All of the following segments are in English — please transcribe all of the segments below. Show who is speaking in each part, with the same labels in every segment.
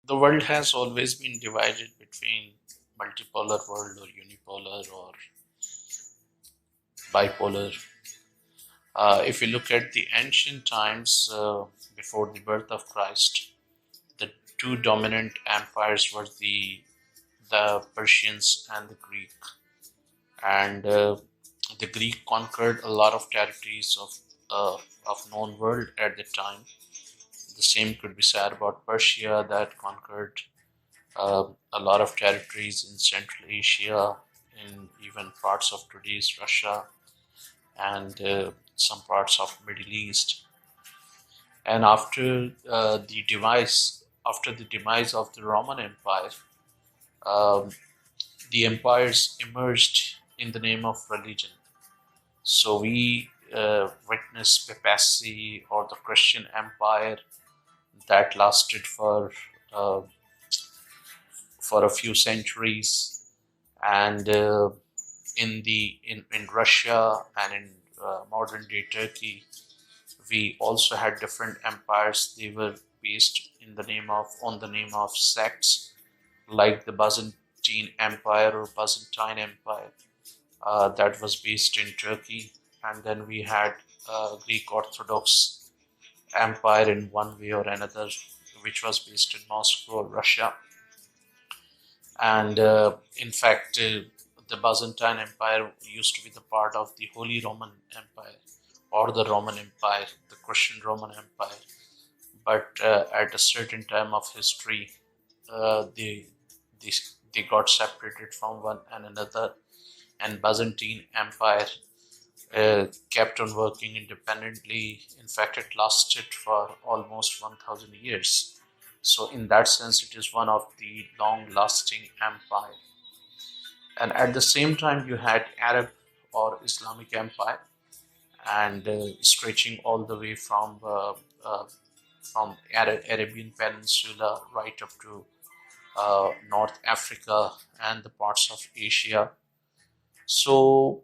Speaker 1: The world has always been divided between multipolar world or unipolar or bipolar. If you look at the ancient times before the birth of Christ, the two dominant empires were the Persians and the Greek. And the Greek conquered a lot of territories of known world at the time. The same could be said about Persia that conquered a lot of territories in Central Asia, in even parts of today's Russia and some parts of Middle East. And after the demise of the Roman Empire, um, the empires emerged in the name of religion. So we witnessed papacy or the Christian Empire that lasted uh, for a few centuries, and in Russia and in modern day Turkey, we also had different empires. They were based in the name of on the name of sects, like the Byzantine Empire or Byzantine Empire, that was based in Turkey, and then we had Greek Orthodox Empire in one way or another, which was based in Moscow, Russia. And in fact, the Byzantine Empire used to be the part of the Holy Roman Empire or the Roman Empire, the Christian Roman Empire. But at a certain time of history, uh, they, they they got separated from one and another, and Byzantine Empire kept on working independently. In fact, it lasted for almost 1,000 years. So, in that sense, it is one of the long-lasting empire. And at the same time, you had Arab or Islamic Empire, and stretching all the way from Arabian Peninsula right up to North Africa and the parts of Asia. So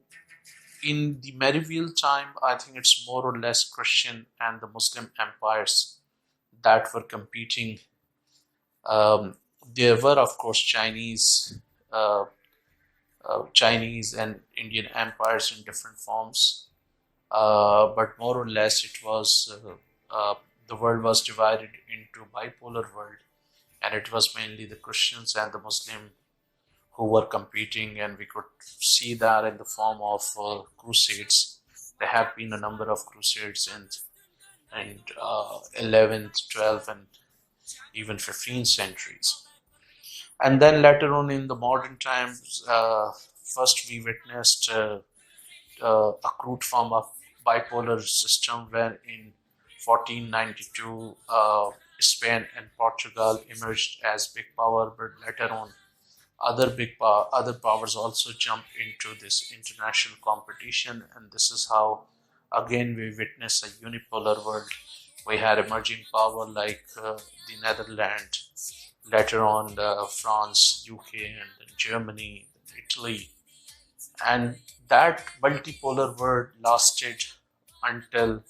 Speaker 1: in the medieval time, I think it's more or less Christian and the Muslim empires that were competing. There were, of course, uh, Chinese and Indian empires in different forms, but more or less it was the world was divided into bipolar world, and it was mainly the Christians and the Muslim who were competing, and we could see that in the form of crusades. There have been a number of crusades in 11th, 12th, and even 15th centuries. And then later on in the modern times, first we witnessed a crude form of bipolar system where in 1492 Spain and Portugal emerged as big power, but later on other powers also jumped into this international competition, and this is how again we witness a unipolar world. We had emerging power like the Netherlands, later on France, UK, and then Germany, Italy, and that multipolar world lasted until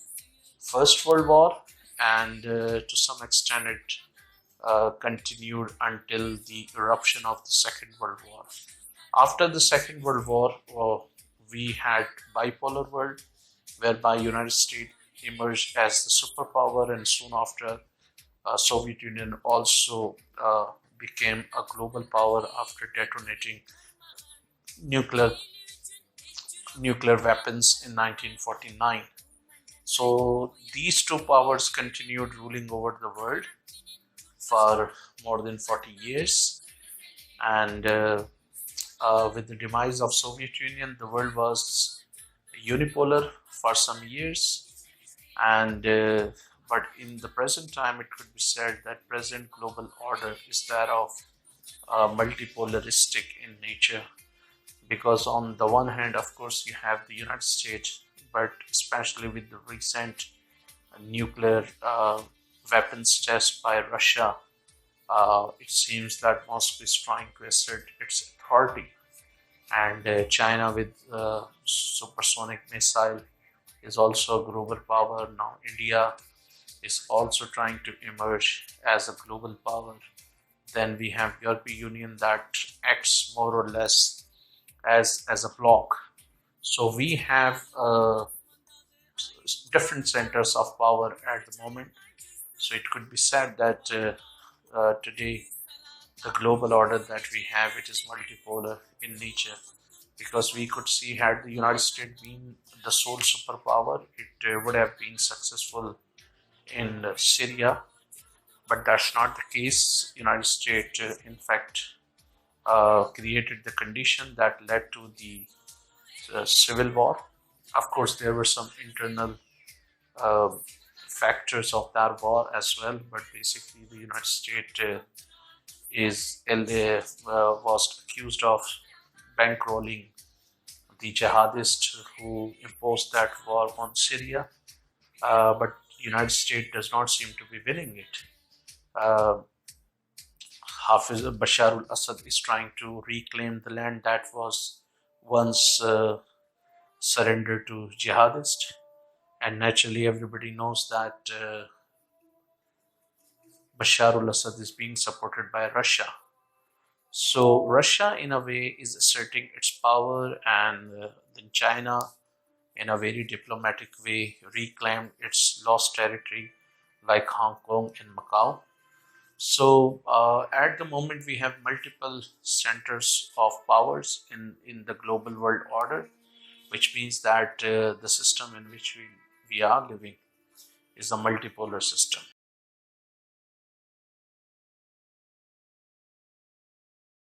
Speaker 1: First World War, and to some extent it continued until the eruption of the Second World War. After the Second World War, we had bipolar world, whereby United States emerged as the superpower, and soon after, Soviet Union also became a global power after detonating nuclear nuclear weapons in 1949. So these two powers continued ruling over the world for more than 40 years, and with the demise of Soviet Union, the world was unipolar for some years, and but in the present time, it could be said that present global order is that of multipolaristic in nature, because on the one hand, of course, you have the United States, but especially with the recent nuclear weapons test by Russia, it seems that Moscow is trying to assert its authority, and China with supersonic missile is also a global power. Now India is also trying to emerge as a global power. Then we have European Union that acts more or less as a bloc. So we have different centers of power at the moment. So it could be said that today the global order that we have, it is multipolar in nature, because we could see, had the United States been the sole superpower, it would have been successful in Syria, but that's not the case. United States, in fact, created the condition that led to the civil war. Of course, there were some internal uh, factors of that war as well, but basically, the United States was accused of bankrolling the jihadists who imposed that war on Syria, but United States does not seem to be winning it. Uh, Hafiz Bashar al-Assad is trying to reclaim the land that was once surrendered to jihadists, and naturally everybody knows that Bashar al-Assad is being supported by Russia. So Russia, in a way, is asserting its power, and then China, in a very diplomatic way, reclaimed its lost territory, like Hong Kong and Macau. So at the moment, we have multiple centers of powers in the global world order, which means that the system in which we are living is a multipolar system.